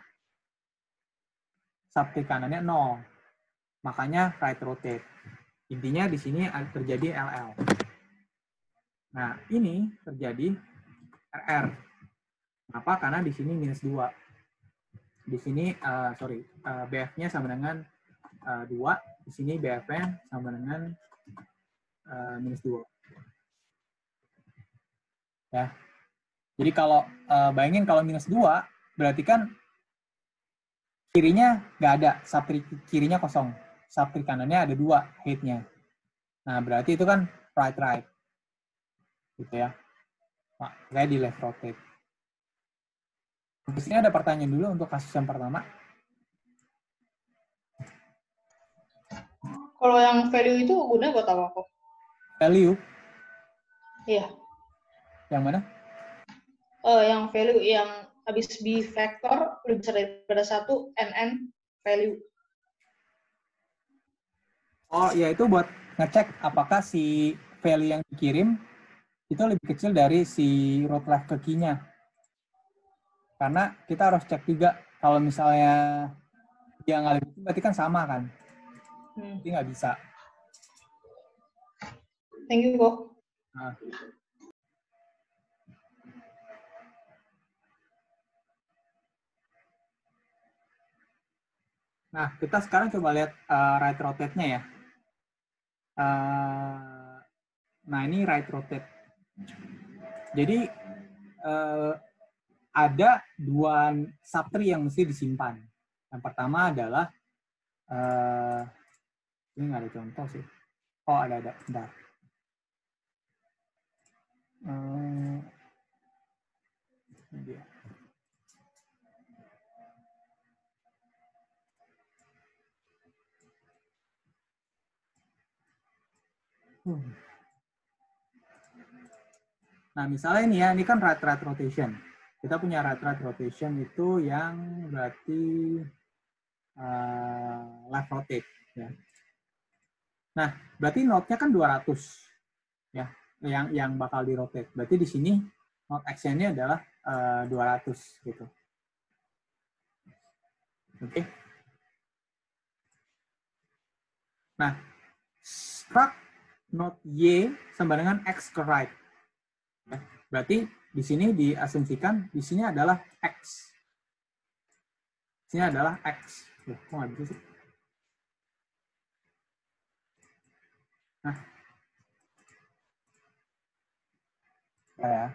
subtree kanannya 0. Makanya right rotate. Intinya di sini terjadi LL. Nah, ini terjadi RR. Kenapa? Karena di sini minus 2. Di sini, BF-nya sama dengan 2. Di sini BF-nya sama dengan minus 2. Ya. Jadi kalau bayangin kalau minus 2, berarti kan kirinya nggak ada, subtree kirinya kosong. Subtree kanannya ada 2 height-nya. Nah, berarti itu kan right. Gitu ya. Nah, saya di left rotate. Di sini ada pertanyaan dulu untuk kasus yang pertama. Kalau yang value itu gunanya buat apa kok? Value? Iya. Yang mana? Yang value yang habis B factor lebih besar daripada 1 NN value. Oh, ya itu buat ngecek apakah si value yang dikirim itu lebih kecil dari si root left ke key-nya. Karena kita harus cek juga kalau misalnya dia nggak lebih, berarti kan sama kan? Jadi nggak bisa. Thank you kok. Nah, kita sekarang coba lihat right rotate-nya ya. Nah, ini right rotate. Jadi ada 2 subtree yang mesti disimpan. Yang pertama adalah ini nggak ada contoh sih. Oh, ada. Bentar. Ini dia. Nah, misalnya ini ya, ini kan right rotation. Kita punya right rotation itu yang berarti left rotate. Ya. Nah, berarti node-nya kan 200. Ya. yang bakal di rotate. Berarti di sini not action-nya adalah 200 gitu. Oke. Nah, struct not Y sama dengan X ke right. Berarti di sini diasumsikan di sini adalah X. Di sini adalah X. Kok nggak bisa sih? Nah, ya.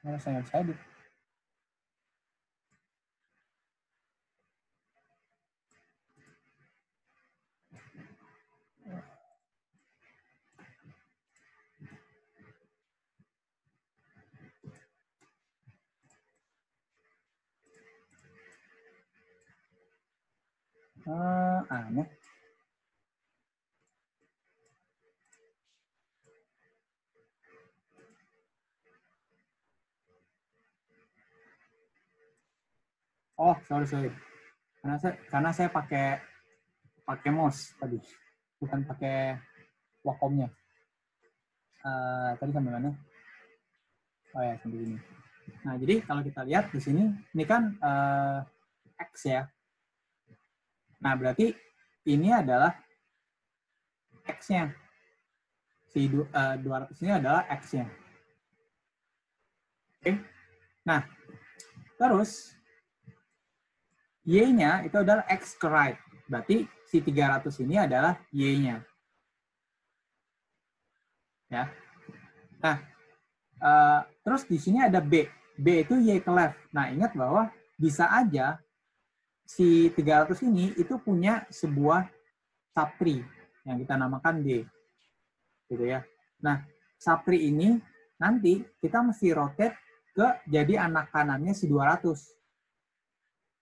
Mana saya edit? Aneh. Oh, sorry. Karena saya pakai mouse tadi, bukan pakai Wacom-nya. Tadi sampai mana? Oh ya, sampai sini. Nah, jadi kalau kita lihat di sini, ini kan X ya. Nah, berarti ini adalah X-nya. Si 200 ini adalah X-nya. Oke. Nah, terus Y-nya itu adalah X ke right. Berarti si 300 ini adalah Y-nya. Ya. Nah, terus di sini ada B. B itu Y ke left. Nah, ingat bahwa bisa aja si 300 ini itu punya sebuah subtree yang kita namakan D. Gitu ya. Nah, subtree ini nanti kita mesti rotate ke jadi anak kanannya si 200.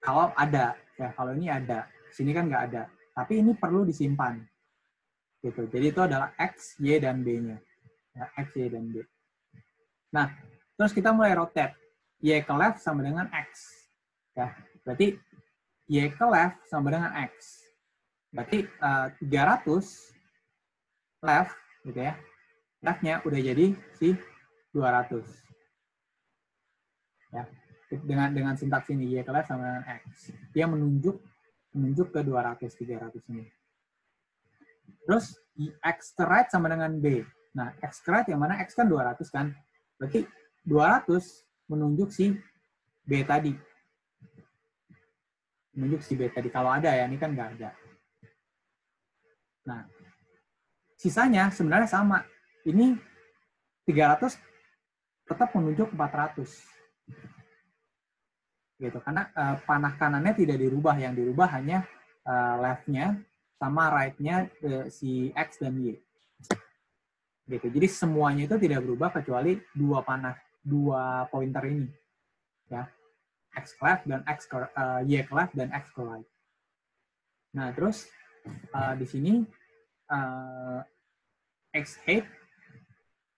Kalau ada, ya kalau ini ada. Sini kan nggak ada. Tapi ini perlu disimpan. Gitu. Jadi itu adalah X, Y, dan B-nya. Ya, X, Y, dan B. Nah, terus kita mulai rotate. Y ke left sama dengan X. Ya, berarti Y ke left sama dengan X. Berarti 300 left, gitu ya. Left-nya udah jadi si 200. Ya, dengan sintaks ini Y ke left sama dengan X. Dia menunjuk ke 200, 300 ini. Terus X ke right sama dengan B. Nah, X ke right yang mana X kan 200 kan? Berarti 200 menunjuk si B tadi. Menunjuk si B tadi. Kalau ada ya, ini kan nggak ada. Nah, sisanya sebenarnya sama. Ini 300 tetap menunjuk 400. Gitu. Karena panah kanannya tidak dirubah. Yang dirubah hanya left-nya sama right-nya si X dan Y. Gitu. Jadi semuanya itu tidak berubah kecuali dua pointer ini. Ya. X ke left dan Y ke left dan X ke right. Nah, terus di sini X height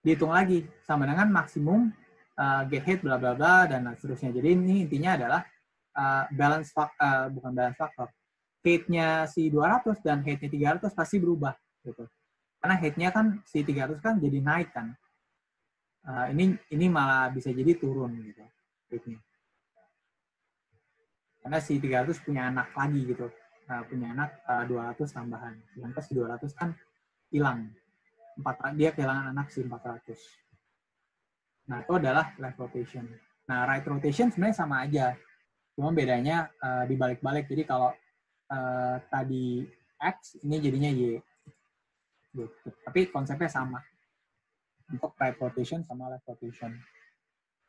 dihitung lagi sama dengan maksimum get height bla bla bla dan seterusnya. Jadi ini intinya adalah bukan balance factor. Height-nya si 200 dan height-nya 300 pasti berubah gitu. Karena height-nya kan si 300 kan jadi naik kan. Ini malah bisa jadi turun gitu height-nya. Karena si 300 punya anak lagi gitu. Punya anak 200 tambahan. Yang si 200 kan hilang. Dia kehilangan anak si 400. Nah, itu adalah left rotation. Nah, right rotation sebenarnya sama aja. Cuma bedanya dibalik-balik. Jadi kalau tadi X, ini jadinya Y. Gitu. Tapi konsepnya sama. Untuk right rotation sama left rotation.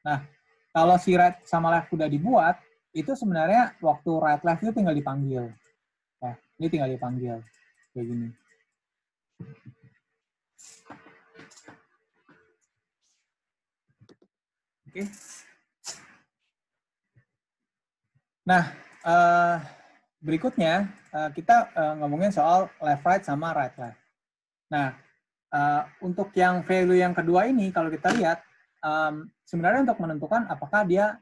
Nah, kalau si right sama left udah dibuat, itu sebenarnya waktu right left itu tinggal dipanggil. Nah, ini tinggal dipanggil. Kayak gini. Oke. Nah, berikutnya kita ngomongin soal left right sama right left. Nah, untuk yang value yang kedua ini, kalau kita lihat, sebenarnya untuk menentukan apakah dia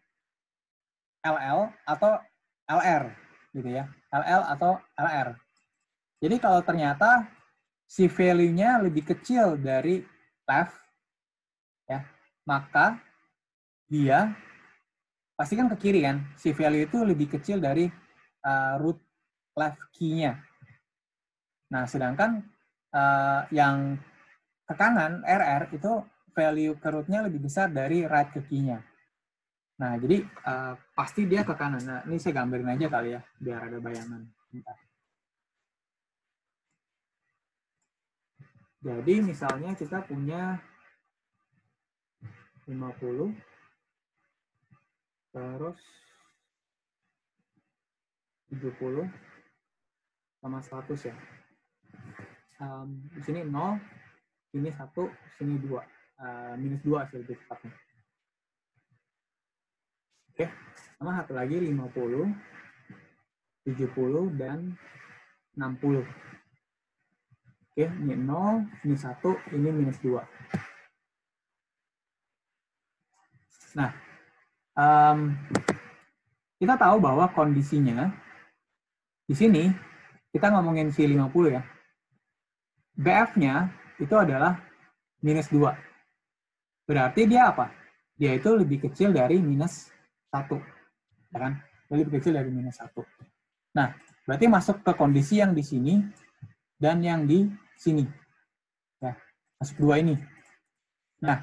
LL atau LR. gitu ya, LL atau LR. Jadi kalau ternyata si value-nya lebih kecil dari left, ya, maka dia pasti kan ke kiri kan, si value itu lebih kecil dari root left key-nya. Nah, sedangkan yang ke kanan, RR, itu value ke root-nya lebih besar dari right ke key-nya. Nah, jadi pasti dia ke kanan. Nah, ini saya gambarin aja kali ya, biar ada bayangan. Bentar. Jadi, misalnya kita punya 50, terus 70, sama 100 ya. Di sini 0, ini 1, sini 2. Minus 2 sih lebih tepatnya. Oke, sama satu lagi 50, 70, dan 60. Oke, ini 0, ini 1, ini minus 2. Nah, kita tahu bahwa kondisinya di sini, kita ngomongin si 50 ya, BF-nya itu adalah minus 2. Berarti dia apa? Dia itu lebih kecil dari minus 1. Ya kan? Dia lebih kecil dari minus 1. Nah, berarti masuk ke kondisi yang di sini dan yang di sini. Ya, masuk dua ini. Nah,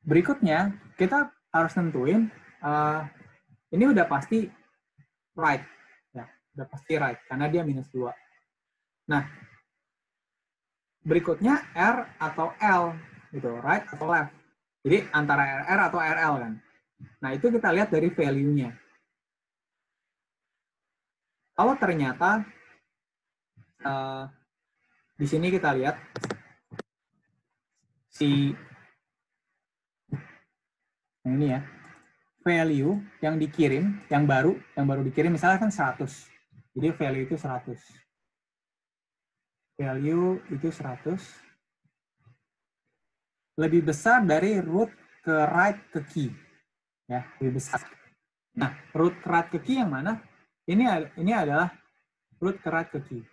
berikutnya kita harus nentuin, ini udah pasti right. Ya, udah pasti right, karena dia minus 2. Nah, berikutnya R atau L, gitu, right atau left. Jadi antara RR atau RL kan. Nah, itu kita lihat dari value-nya. Kalau ternyata di sini kita lihat si ini ya, value yang dikirim, yang baru dikirim misalnya kan 100. Jadi value itu 100. Value itu 100. Lebih besar dari root ke right ke key. Ya, lebih besar. Nah, root ke right ke key yang mana? Ini adalah root ke right ke key.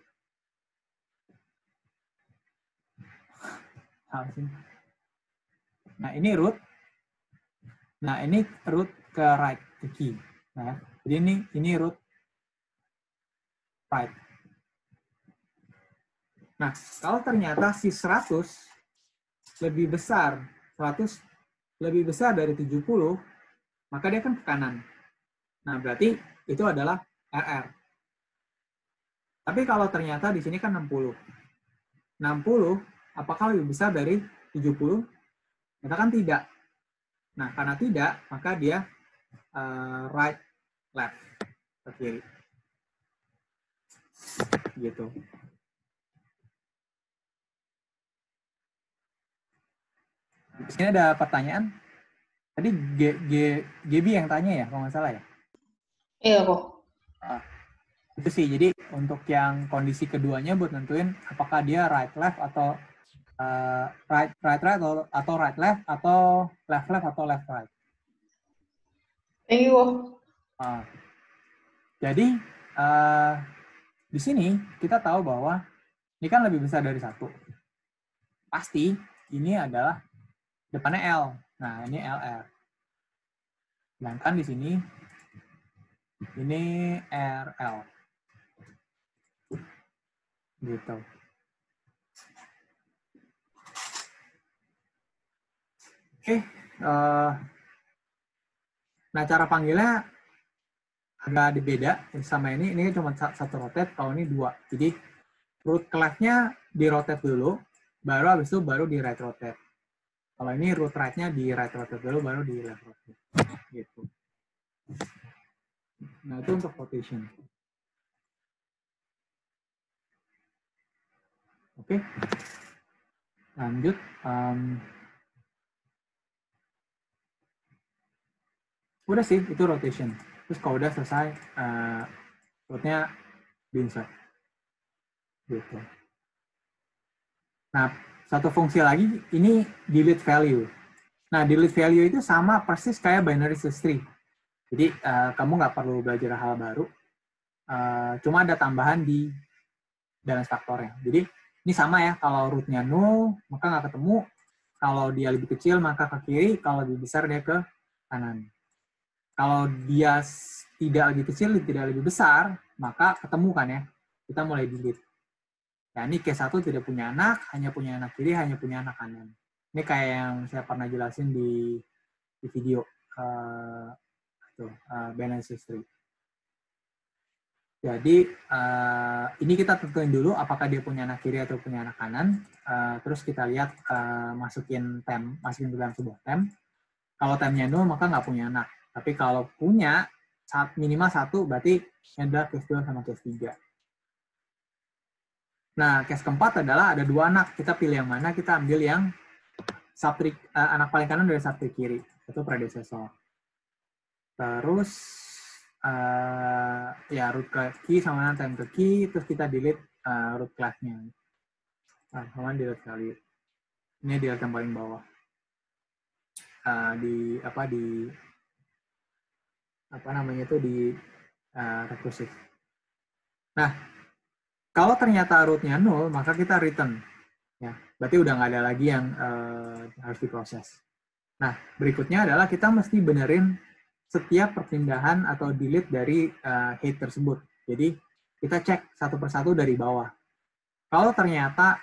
Nah, ini root. Nah, ini root ke right ke key. Nah, jadi ini root right. Nah, kalau ternyata si 100 lebih besar, 100 lebih besar dari 70, maka dia kan ke kanan. Nah, berarti itu adalah RR. Tapi kalau ternyata di sini kan 60. 60, apakah lebih besar dari 70? Katakan tidak. Nah, karena tidak, maka dia right, left, ke kiri. Gitu. Di sini ada pertanyaan. Tadi GB yang tanya ya, kalau nggak salah ya? Iya kok. Itu sih, jadi untuk yang kondisi keduanya buat nentuin apakah dia right left atau right atau right left atau left atau left right. Thank you. Jadi di sini kita tahu bahwa ini kan lebih besar dari 1. Pasti ini adalah depannya L. Nah, ini LR. Sedangkan di sini ini RL. Gitu. Oke. Nah, cara panggilnya agak beda sama ini. Ini cuma satu rotate, kalau ini 2. Jadi root ke left-nya di rotate dulu, baru habis itu baru di right rotate. Kalau ini root right-nya di right rotate dulu, baru di left rotate. Gitu. Nah, itu untuk rotation. Oke. Lanjut. Udah sih, itu rotation. Terus kalau udah selesai, rootnya di-insert. Gitu. Nah, satu fungsi lagi, ini delete value. Nah, delete value itu sama persis kayak binary search tree. Jadi, kamu nggak perlu belajar hal baru. Cuma ada tambahan di balance faktornya. Jadi ini sama ya, kalau rootnya 0, maka nggak ketemu. Kalau dia lebih kecil, maka ke kiri. Kalau lebih besar, dia ke kanan. Kalau dia tidak lebih kecil, tidak lebih besar, maka ketemu kan ya. Kita mulai delete. Nah, ini case 1 tidak punya anak, hanya punya anak kiri, hanya punya anak kanan. Ini kayak yang saya pernah jelasin di video balance history. Jadi, ini kita tentuin dulu apakah dia punya anak kiri atau punya anak kanan. Terus kita lihat masukin ke dalam sebuah tem. Kalau temnya 0, maka nggak punya anak. Tapi kalau punya, minimal 1, berarti ada case 2 sama case 3. Nah, case keempat adalah ada 2 anak. Kita pilih yang mana, kita ambil yang anak paling kanan dari subtree kiri. Itu predecessor. Terus, ya root key sama time ke key, terus kita delete root class-nya. Sama delete kali. Ini delete yang paling bawah. Di recursive. Nah, kalau ternyata rootnya 0, maka kita return. Ya, berarti udah nggak ada lagi yang harus diproses. Nah, berikutnya adalah kita mesti benerin setiap perpindahan atau delete dari head tersebut. Jadi, kita cek satu persatu dari bawah. Kalau ternyata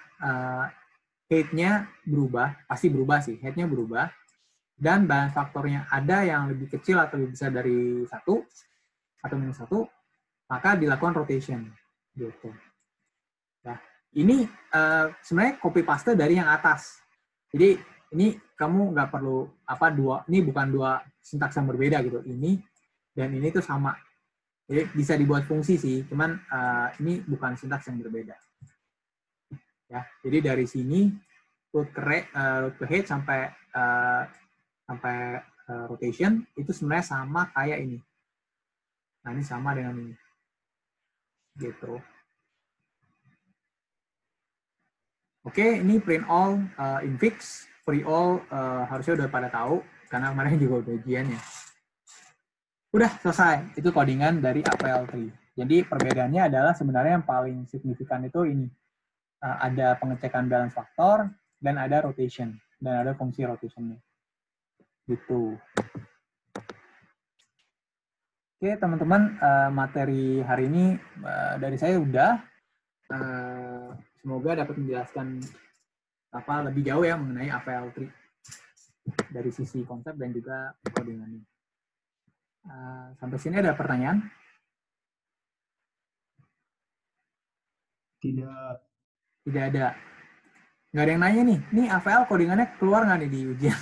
head-nya berubah, pasti berubah sih, head-nya berubah, dan balance faktornya ada yang lebih kecil atau lebih besar dari 1 atau minus 1, maka dilakukan rotation. Gitu. Nah, ini sebenarnya copy paste dari yang atas. Jadi ini kamu nggak perlu ini bukan 2 sintaks yang berbeda gitu. Ini dan ini tuh sama. Jadi bisa dibuat fungsi sih, cuman ini bukan sintaks yang berbeda. Ya, jadi dari sini root ke head sampai rotation itu sebenarnya sama kayak ini. Nah, ini sama dengan ini. Gitu. Oke, ini print all infix, free all harusnya udah pada tahu karena kemarin juga udah ujian ya. Udah selesai. Itu codingan dari APL3. Jadi perbedaannya adalah sebenarnya yang paling signifikan itu ini. Ada pengecekan balance faktor dan ada rotation dan ada fungsi rotationnya. Gitu. Oke, teman-teman, materi hari ini dari saya udah. Semoga dapat menjelaskan lebih jauh ya mengenai APL3 dari sisi konsep dan juga codingannya. Sampai sini ada pertanyaan? Tidak ada. Nggak ada yang nanya nih. Ini AVL codingannya keluar nggak nih di ujian?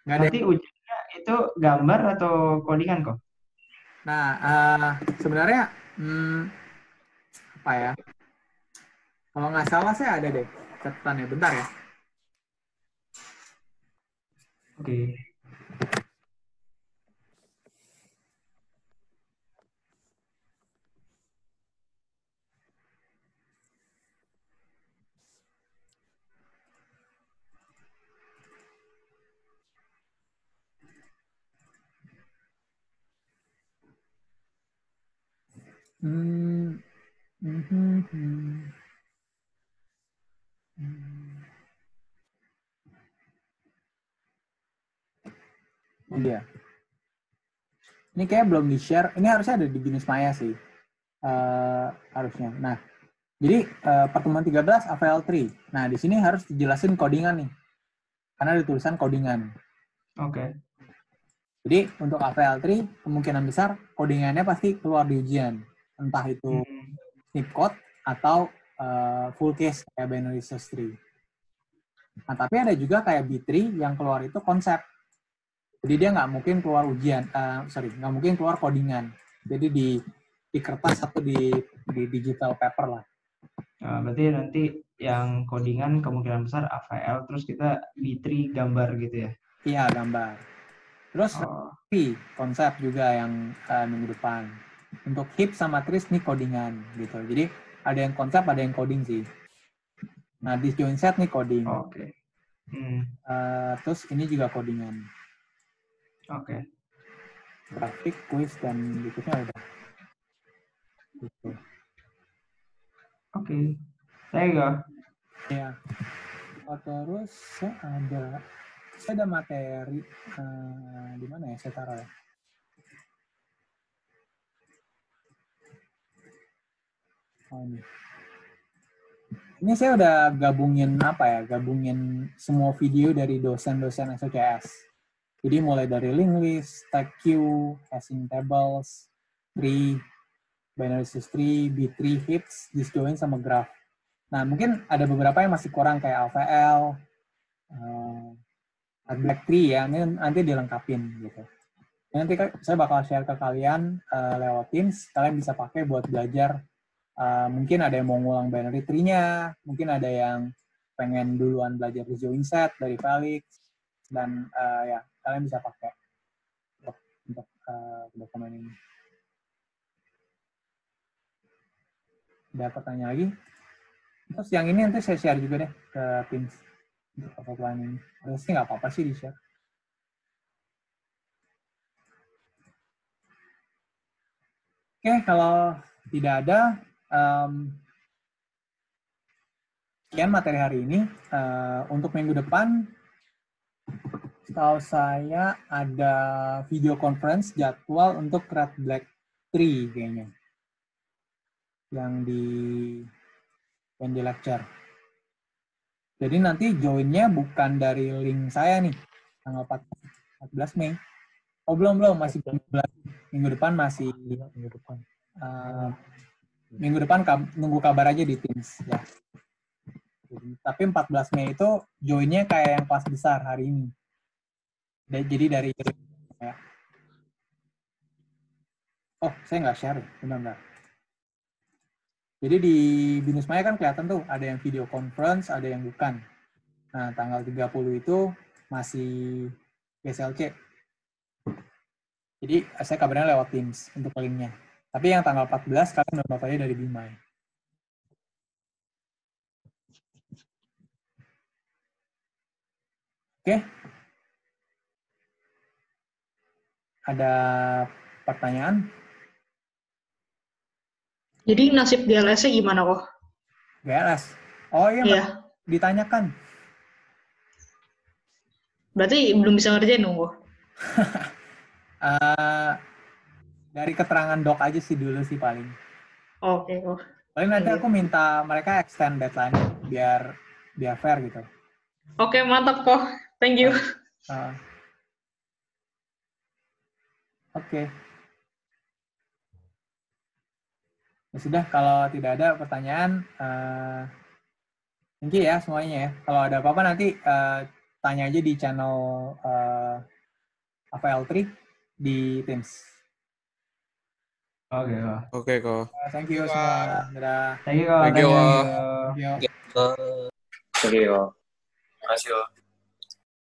Nanti ujiannya itu gambar atau codingan kok? Nah, sebenarnya apa ya? Kalau nggak salah saya ada deh catatannya. Bentar ya. Oke. Iya. Ini kayak belum di-share. Ini harusnya ada di Binus Maya sih. Harusnya. Nah, jadi pertemuan 13 AVL3. Nah, di sini harus dijelasin codingan nih. Karena ada tulisan codingan. Oke. Jadi untuk AVL3 kemungkinan besar codingannya pasti keluar di ujian. Entah itu snip code atau full case kayak binary search tree. Nah, tapi ada juga kayak B3 yang keluar itu konsep. Jadi dia nggak mungkin keluar nggak mungkin keluar codingan. Jadi di kertas atau di digital paper lah. Berarti nanti yang codingan kemungkinan besar AVL, terus kita B3 gambar gitu ya? Iya, gambar. Terus konsep juga yang minggu depan. Untuk heap sama trace nih codingan gitu. Jadi ada yang konsep, ada yang coding sih. Nah, disjoint set nih coding. Oke. Terus ini juga codingan. Oke. grafik, quiz, dan berikutnya udah. Gitu. Oke. Saya go. Ya. Terus saya ada materi di mana ya saya taruh ya? Oh ini. Ini saya udah gabungin gabungin semua video dari dosen-dosen SOCS. Jadi mulai dari linked list, tag queue, hashing tables, tree, binary search tree, B-tree, heaps, disjoin sama graph. Nah, mungkin ada beberapa yang masih kurang kayak AVL, black tree ya, ini nanti dilengkapin gitu. Nanti saya bakal share ke kalian lewat Teams, kalian bisa pakai buat belajar. Mungkin ada yang mau ngulang binary tree-nya, mungkin ada yang pengen duluan belajar rejoin set dari Felix, dan ya kalian bisa pakai untuk dokumen ini. Ada pertanyaan lagi? Terus yang ini nanti saya share juga deh ke Teams untuk offline ini. Harusnya nggak apa-apa sih di-share. Oke, kalau tidak ada, sekian materi hari ini. Untuk minggu depan, setahu saya ada video conference jadwal untuk Red Black Tree kayaknya. Yang di lecture. Jadi nanti join-nya bukan dari link saya nih, tanggal 14 Mei. Oh belum, masih minggu depan masih minggu depan. Minggu depan nunggu kabar aja di Teams ya. Tapi 14 Mei itu join-nya kayak yang kelas besar hari ini. Jadi dari ya. Oh, saya nggak share, benar. Jadi di Binus Maya kan kelihatan tuh ada yang video conference, ada yang bukan. Nah, tanggal 30 itu masih GSLC. Jadi saya kabarnya lewat Teams untuk linknya. Tapi yang tanggal 14 kalian download aja dari Bimai. Oke. Ada pertanyaan? Jadi nasib GLS-nya gimana kok? GLS? Oh iya, ditanyakan. Berarti belum bisa ngerjain dong kok? Dari keterangan doc aja sih dulu sih paling. Oke kok. Paling nanti aku minta mereka extend deadline biar fair gitu. Oke, mantap kok. Thank you. Oke. Ya sudah, kalau tidak ada pertanyaan, thank you ya semuanya ya. Kalau ada apa-apa nanti tanya aja di channel AVL3 di Teams. Oke kok. Thank you semua. Dadah. Thank you. Thank you. Thank you. Oke, terima kasih.